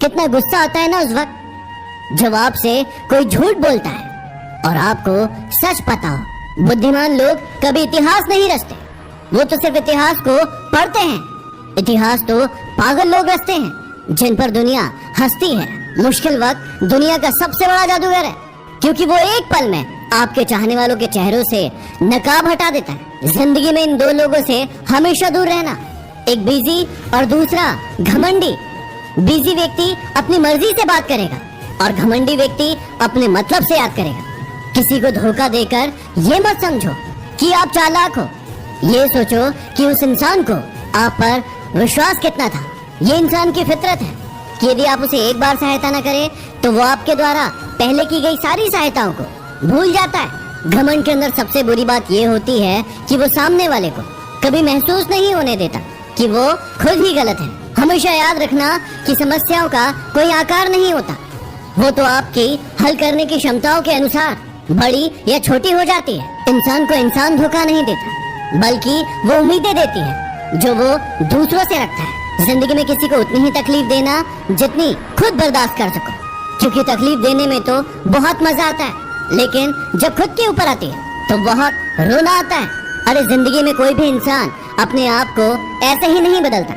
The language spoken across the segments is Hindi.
कितना गुस्सा आता है ना उस वक्त जब आपसे कोई झूठ बोलता है और आपको सच पता हो। बुद्धिमान लोग कभी इतिहास नहीं रचते, वो तो सिर्फ इतिहास को पढ़ते हैं। इतिहास तो पागल लोग रचते हैं जिन पर दुनिया हंसती है। मुश्किल वक्त दुनिया का सबसे बड़ा जादूगर है, क्योंकि वो एक पल में आपके चाहने वालों के चेहरों से नकाब हटा देता है। जिंदगी में इन दो लोगों से हमेशा दूर रहना, एक बिजी और दूसरा घमंडी। बिजी व्यक्ति अपनी मर्जी से बात करेगा और घमंडी व्यक्ति अपने मतलब से याद करेगा। किसी को धोखा देकर ये मत समझो कि आप चालाक हो, ये सोचो कि उस इंसान को आप पर विश्वास कितना था। ये इंसान की फितरत है कि यदि आप उसे एक बार सहायता न करें तो वो आपके द्वारा पहले की गई सारी सहायताओं को भूल जाता है। घमंड के अंदर सबसे बुरी बात ये होती है कि वो सामने वाले को कभी महसूस नहीं होने देता कि वो खुद ही गलत है। हमेशा याद रखना कि समस्याओं का कोई आकार नहीं होता, वो तो आपकी हल करने की क्षमताओं के अनुसार बड़ी या छोटी हो जाती है। इंसान को इंसान धोखा नहीं देता, बल्कि वो उम्मीदें देती है जो वो दूसरों से रखता है। जिंदगी में किसी को उतनी ही तकलीफ देना जितनी खुद बर्दाश्त कर सको, क्योंकि तकलीफ देने में तो बहुत मजा आता है, लेकिन जब खुद के ऊपर आती है तो बहुत रोना आता है। अरे जिंदगी में कोई भी इंसान अपने आप को ऐसे ही नहीं बदलता।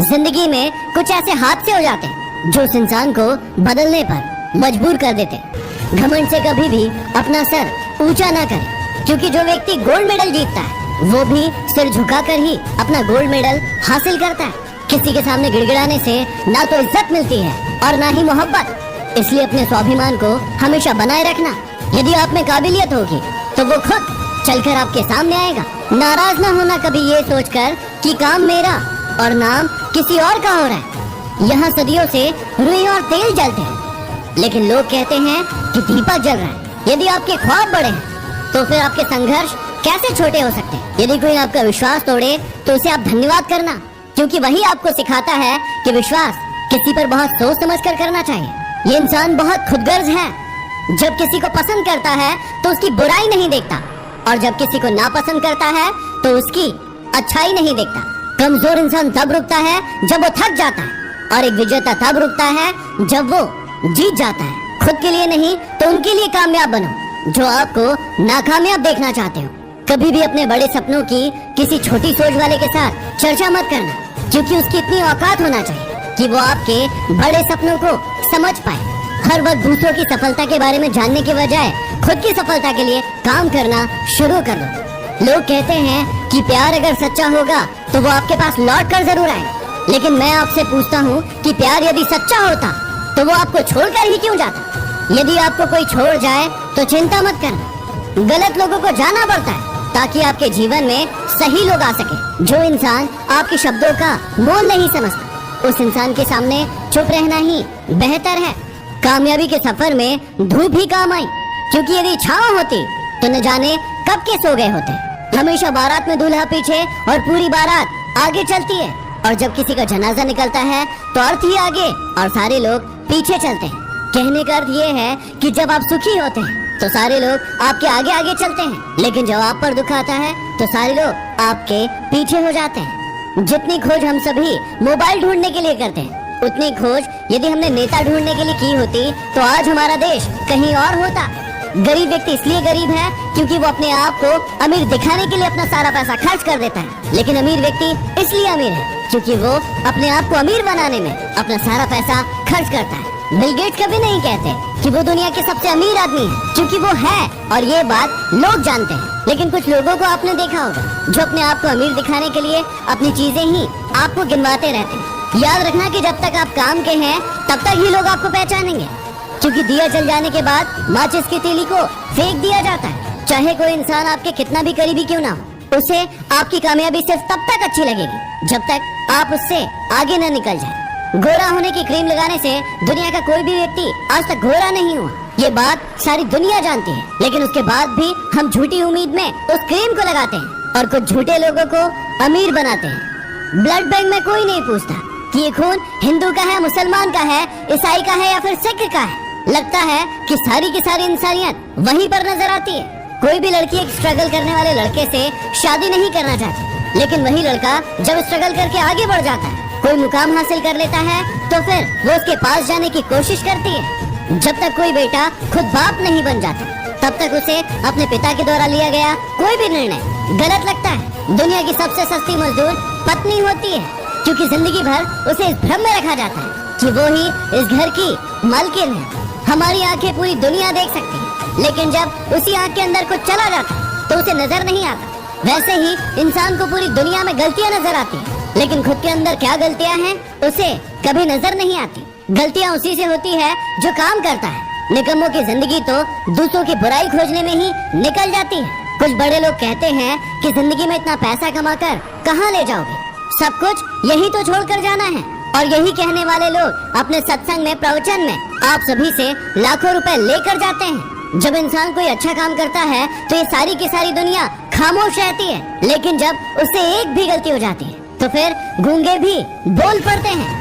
जिंदगी में कुछ ऐसे हादसे हो जाते हैं जो उस इंसान को बदलने पर मजबूर कर देते हैं। घमंड से कभी भी अपना सर ऊंचा ना करें, क्योंकि जो व्यक्ति गोल्ड मेडल जीतता है वो भी सिर झुकाकर ही अपना गोल्ड मेडल हासिल करता है। किसी के सामने गिड़गिड़ाने से ना तो इज्जत मिलती है और ना ही मोहब्बत। इसलिए अपने स्वाभिमान को हमेशा बनाए रखना। यदि आप में काबिलियत होगी तो वो खुद चलकर आपके सामने आएगा। नाराज ना होना कभी ये सोचकर कि काम मेरा और नाम किसी और का हो रहा है। यहाँ सदियों से रुई और तेल जलते हैं, लेकिन लोग कहते हैं कि दीपक जल रहा है। यदि आपके ख्वाब बड़े हैं तो फिर आपके संघर्ष कैसे छोटे हो सकते हैं। यदि कोई आपका विश्वास तोड़े तो उसे आप धन्यवाद करना, क्योंकि वही आपको सिखाता है कि विश्वास किसी पर बहुत सोच समझ कर करना चाहिए। ये इंसान बहुत खुदगर्ज है, जब किसी को पसंद करता है तो उसकी बुराई नहीं देखता, और जब किसी को नापसंद करता है तो उसकी अच्छाई नहीं देखता। कमजोर इंसान तब रुकता है जब वो थक जाता है, और एक विजेता तब रुकता है जब वो जीत जाता है। खुद के लिए नहीं तो उनके लिए कामयाब बनो जो आपको नाकामयाब देखना चाहते हो। कभी भी अपने बड़े सपनों की किसी छोटी सोच वाले के साथ चर्चा मत करना, क्योंकि उसकी इतनी औकात होना चाहिए कि वो आपके बड़े सपनों को समझ पाए। हर वक्त दूसरों की सफलता के बारे में जानने के बजाय खुद की सफलता के लिए काम करना शुरू कर दो। लोग कहते हैं कि प्यार अगर सच्चा होगा तो वो आपके पास लौट कर जरूर आए, लेकिन मैं आपसे पूछता हूँ कि प्यार यदि सच्चा होता तो वो आपको छोड़कर ही क्यों जाता। यदि आपको कोई छोड़ जाए तो चिंता मत करना, गलत लोगों को जाना पड़ता है ताकि आपके जीवन में सही लोग आ सके। जो इंसान आपके शब्दों का मोल नहीं समझता, उस इंसान के सामने चुप रहना ही बेहतर है। कामयाबी के सफर में धूप भी काम आई, क्योंकि यदि छांव होती तो न जाने कब के सो गए होते। हमेशा बारात में दूल्हा पीछे और पूरी बारात आगे चलती है, और जब किसी का जनाजा निकलता है तो अर्थ ही आगे और सारे लोग पीछे चलते हैं। कहने का अर्थ ये है कि जब आप सुखी होते हैं तो सारे लोग आपके आगे आगे चलते हैं, लेकिन जब आप पर दुख आता है तो सारे लोग आपके पीछे हो जाते हैं। जितनी खोज हम सभी मोबाइल ढूंढने के लिए करते हैं, उतनी खोज यदि हमने नेता ढूंढने के लिए की होती तो आज हमारा देश कहीं और होता। गरीब व्यक्ति इसलिए गरीब है क्योंकि वो अपने आप को अमीर दिखाने के लिए अपना सारा पैसा खर्च कर देता है, लेकिन अमीर व्यक्ति इसलिए अमीर है क्योंकि वो अपने आप को अमीर बनाने में अपना सारा पैसा खर्च करता है। बिल गेट्स कभी नहीं कहते कि वो दुनिया के सबसे अमीर आदमी है, क्योंकि वो है और ये बात लोग जानते हैं। लेकिन कुछ लोगों को आपने देखा होगा जो अपने आप को अमीर दिखाने के लिए अपनी चीजें ही आपको गिनवाते रहते हैं। याद रखना कि जब तक आप काम के हैं तब तक ही लोग आपको पहचानेंगे, क्योंकि दिया जल जाने के बाद माचिस की तीली को फेंक दिया जाता है। चाहे कोई इंसान आपके कितना भी करीबी क्यों ना हो, उसे आपकी कामयाबी सिर्फ तब तक अच्छी लगेगी जब तक आप उससे आगे न निकल जाए। गोरा होने की क्रीम लगाने से दुनिया का कोई भी व्यक्ति आज तक गोरा नहीं हुआ, ये बात सारी दुनिया जानती है, लेकिन उसके बाद भी हम झूठी उम्मीद में उस क्रीम को लगाते हैं और कुछ झूठे लोगों को अमीर बनाते हैं। ब्लड बैंक में कोई नहीं पूछता कि ये खून हिंदू का है, मुसलमान का है, ईसाई का है या फिर सिख का है। लगता है कि सारी की सारी इंसानियत वहीं पर नजर आती है। कोई भी लड़की एक स्ट्रगल करने वाले लड़के से शादी नहीं करना चाहती, लेकिन वही लड़का जब स्ट्रगल करके आगे बढ़ जाता है कोई मुकाम हासिल कर लेता है तो फिर वो उसके पास जाने की कोशिश करती है। जब तक कोई बेटा खुद बाप नहीं बन जाता तब तक उसे अपने पिता के द्वारा लिया गया कोई भी निर्णय गलत लगता है। दुनिया की सबसे सस्ती मजदूर पत्नी होती है, क्योंकि जिंदगी भर उसे इस भ्रम में रखा जाता है कि वो ही इस घर की मालकिन है। हमारी आंखें पूरी दुनिया देख सकती है, लेकिन जब उसी आंख के अंदर कुछ चला जाता है तो उसे नजर नहीं आता। वैसे ही इंसान को पूरी दुनिया में गलतियां नजर आती हैं, लेकिन खुद के अंदर क्या गलतियां हैं उसे कभी नजर नहीं आती। गलतियां उसी से होती है जो काम करता है। निकम्मों की जिंदगी तो दूसरों की बुराई खोजने में ही निकल जाती है। कुछ बड़े लोग कहते हैं कि जिंदगी में इतना पैसा कमाकर कहाँ ले जाओगे, सब कुछ यही तो छोड़ कर जाना है। और यही कहने वाले लोग अपने सत्संग में, प्रवचन में आप सभी से लाखों रुपए लेकर जाते हैं। जब इंसान कोई अच्छा काम करता है तो ये सारी की सारी दुनिया खामोश रहती है, लेकिन जब उससे एक भी गलती हो जाती है तो फिर गूंगे भी बोल पड़ते हैं।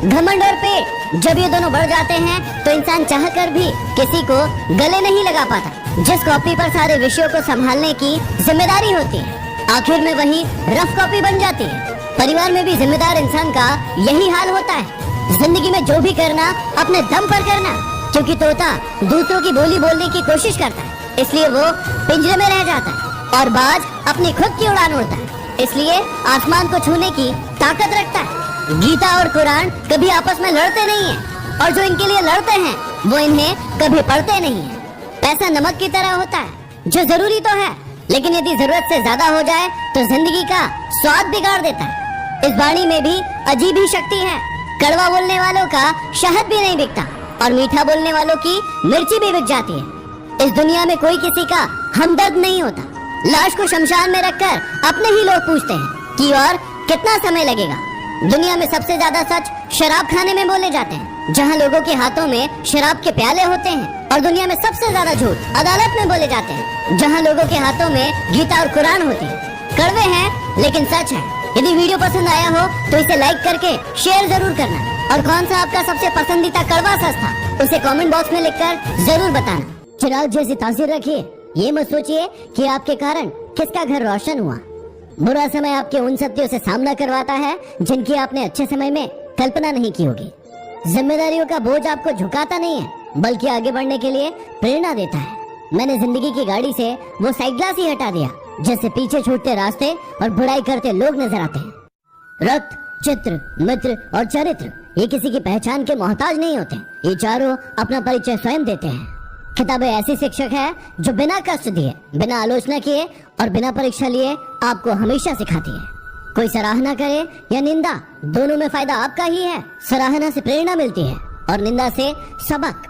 घमंड और पेट जब ये दोनों बढ़ जाते हैं तो इंसान चाहकर भी किसी को गले नहीं लगा पाता। जिस कॉपी पर सारे विषयों को संभालने की जिम्मेदारी होती है, आखिर में वही रफ कॉपी बन जाती है। परिवार में भी जिम्मेदार इंसान का यही हाल होता है। जिंदगी में जो भी करना अपने दम पर करना, क्योंकि तोता दूसरों की बोली बोलने की कोशिश करता है, इसलिए वो पिंजरे में रह जाता है, और बाज अपनी खुद की उड़ान उड़ता है, इसलिए आसमान को छूने की ताकत रखता है। गीता और कुरान कभी आपस में लड़ते नहीं हैं, और जो इनके लिए लड़ते हैं वो इन्हें कभी पढ़ते नहीं है। पैसा नमक की तरह होता है जो जरूरी तो है, लेकिन यदि जरूरत से ज्यादा हो जाए तो जिंदगी का स्वाद बिगाड़ देता है। इस वाणी में भी अजीब ही शक्ति है। कड़वा बोलने वालों का शहद भी नहीं बिकता, और मीठा बोलने वालों की मिर्ची भी बिक जाती है। इस दुनिया में कोई किसी का हमदर्द नहीं होता। लाश को शमशान में रखकर अपने ही लोग पूछते हैं कि और कितना समय लगेगा। दुनिया में सबसे ज्यादा सच शराब खाने में बोले जाते हैं, जहाँ लोगों के हाथों में शराब के प्याले होते हैं। और दुनिया में सबसे ज्यादा झूठ अदालत में बोले जाते हैं, जहाँ लोगों के हाथों में गीता और कुरान होती है। कड़वे हैं लेकिन सच है। यदि वीडियो पसंद आया हो तो इसे लाइक करके शेयर जरूर करना, और कौन सा आपका सबसे पसंदीदा कड़वा सच था उसे कमेंट बॉक्स में लिखकर जरूर बताना। चिराग जैसी तासीर रखिए, ये मत सोचिए कि आपके कारण किसका घर रोशन हुआ। बुरा समय आपके उन सत्यों से सामना करवाता है जिनकी आपने अच्छे समय में कल्पना नहीं की होगी। जिम्मेदारियों का बोझ आपको झुकाता नहीं है, बल्कि आगे बढ़ने के लिए प्रेरणा देता है। मैंने जिंदगी की गाड़ी से वो साइड ग्लास ही हटा दिया जिससे पीछे छूटते रास्ते और बुराई करते लोग नजर आते हैं। रक्त, चित्र, मित्र और चरित्र ये किसी की पहचान के मोहताज नहीं होते। ये चारों अपना परिचय स्वयं देते हैं। किताबें ऐसी शिक्षक है जो बिना कष्ट दिए, बिना आलोचना किए और बिना परीक्षा लिए आपको हमेशा सिखाती है। कोई सराहना करे या निंदा, दोनों में फायदा आपका ही है। सराहना से प्रेरणा मिलती है और निंदा से सबक।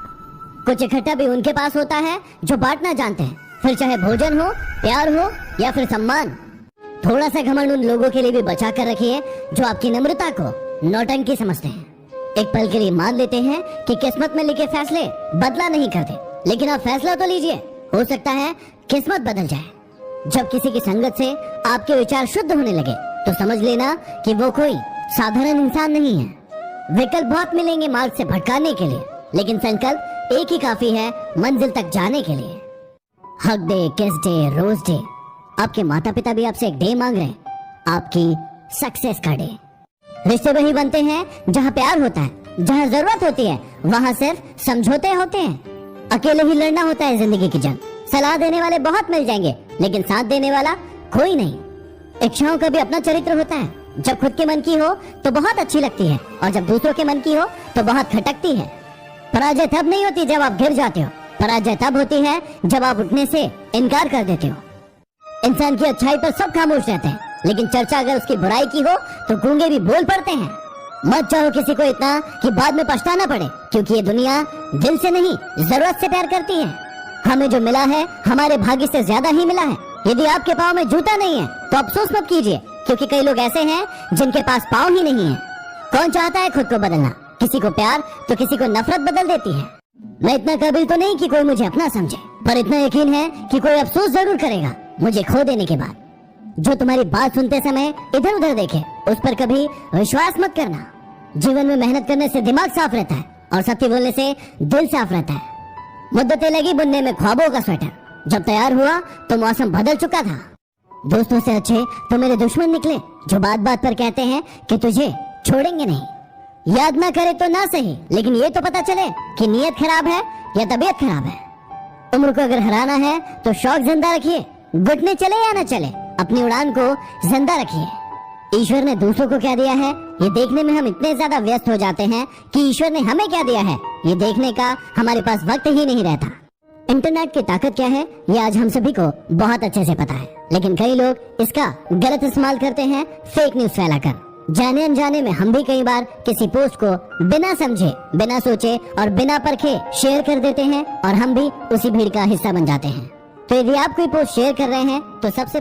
कुछ इकट्ठा भी उनके पास होता है जो बांटना जानते हैं, फिर चाहे भोजन हो, प्यार हो या फिर सम्मान। थोड़ा सा घमंड उन लोगों के लिए भी बचा कर रखिए जो आपकी नम्रता को नौटंकी समझते हैं। एक पल के लिए मान लेते हैं कि किस्मत में लिखे फैसले बदला नहीं करते, लेकिन आप फैसला तो लीजिए, हो सकता है किस्मत बदल जाए। जब किसी की संगत से आपके विचार शुद्ध होने लगे तो समझ लेना कि वो कोई साधारण इंसान नहीं है। विकल्प बहुत मिलेंगे मार्ग से भटकाने के लिए, लेकिन संकल्प एक ही काफी है मंजिल तक जाने के लिए। हक डे, किस डे, रोज डे, आपके माता पिता भी आपसे एक डे मांग रहे हैं, आपकी सक्सेस का डे। रिश्ते वही बनते हैं जहाँ प्यार होता है, जहाँ जरूरत होती है वहाँ सिर्फ समझौते होते हैं। अकेले ही लड़ना होता है जिंदगी की जंग। सलाह देने वाले बहुत मिल जाएंगे, लेकिन साथ देने वाला कोई नहीं। इच्छाओं का भी अपना चरित्र होता है। जब खुद के मन की हो तो बहुत अच्छी लगती है, और जब दूसरों के मन की हो तो बहुत खटकती है। पराजय तब नहीं होती जब आप गिर जाते हो, पराजय तब होती है जब आप उठने से इनकार कर देते हो। इंसान की अच्छाई पर सब खामोश रहते हैं, लेकिन चर्चा अगर उसकी बुराई की हो तो गूंगे भी बोल पड़ते हैं। मत चाहो किसी को इतना कि बाद में पछताना पड़े, क्योंकि ये दुनिया दिल से नहीं जरूरत से प्यार करती है। हमें जो मिला है हमारे भाग्य से ज्यादा ही मिला है। यदि आपके पाँव में जूता नहीं है तो अफसोस मत कीजिए, क्योंकि कई लोग ऐसे हैं जिनके पास पाँव ही नहीं है। कौन चाहता है खुद को बदलना? किसी को प्यार तो किसी को नफरत बदल देती है। मैं इतना काबिल तो नहीं कि कोई मुझे अपना समझे, पर इतना यकीन है कि कोई अफसोस जरूर करेगा मुझे खो देने के बाद। जो तुम्हारी बात सुनते समय इधर उधर देखे उस पर कभी विश्वास मत करना। जीवन में मेहनत करने से दिमाग साफ रहता है, और सत्य बोलने से दिल साफ रहता है। मुद्दतें लगी बुनने में ख्वाबों का स्वेटर, जब तैयार हुआ तो मौसम बदल चुका था। दोस्तों से अच्छे तो मेरे दुश्मन निकले, जो बात बात पर कहते हैं कि तुझे छोड़ेंगे नहीं। याद ना करे तो ना सही, लेकिन ये तो पता चले कि नीयत खराब है या तबीयत खराब है। उम्र को अगर हराना है तो शौक जिंदा रखिए, घुटने चले या ना चले, अपनी उड़ान को जिंदा रखिए। ईश्वर ने दूसरों को क्या दिया है ये देखने में हम इतने ज्यादा व्यस्त हो जाते हैं कि ईश्वर ने हमें क्या दिया है ये देखने का हमारे पास वक्त ही नहीं रहता। इंटरनेट की ताकत क्या है ये आज हम सभी को बहुत अच्छे से पता है, लेकिन कई लोग इसका गलत इस्तेमाल करते हैं फेक न्यूज फैलाकर। जाने अनजाने में हम भी कई बार किसी पोस्ट को बिना समझे, बिना सोचे और बिना परखे शेयर कर देते हैं और हम भी उसी भीड़ का हिस्सा बन जाते हैं। तो यदि आप कोई पोस्ट शेयर कर रहे हैं तो सबसे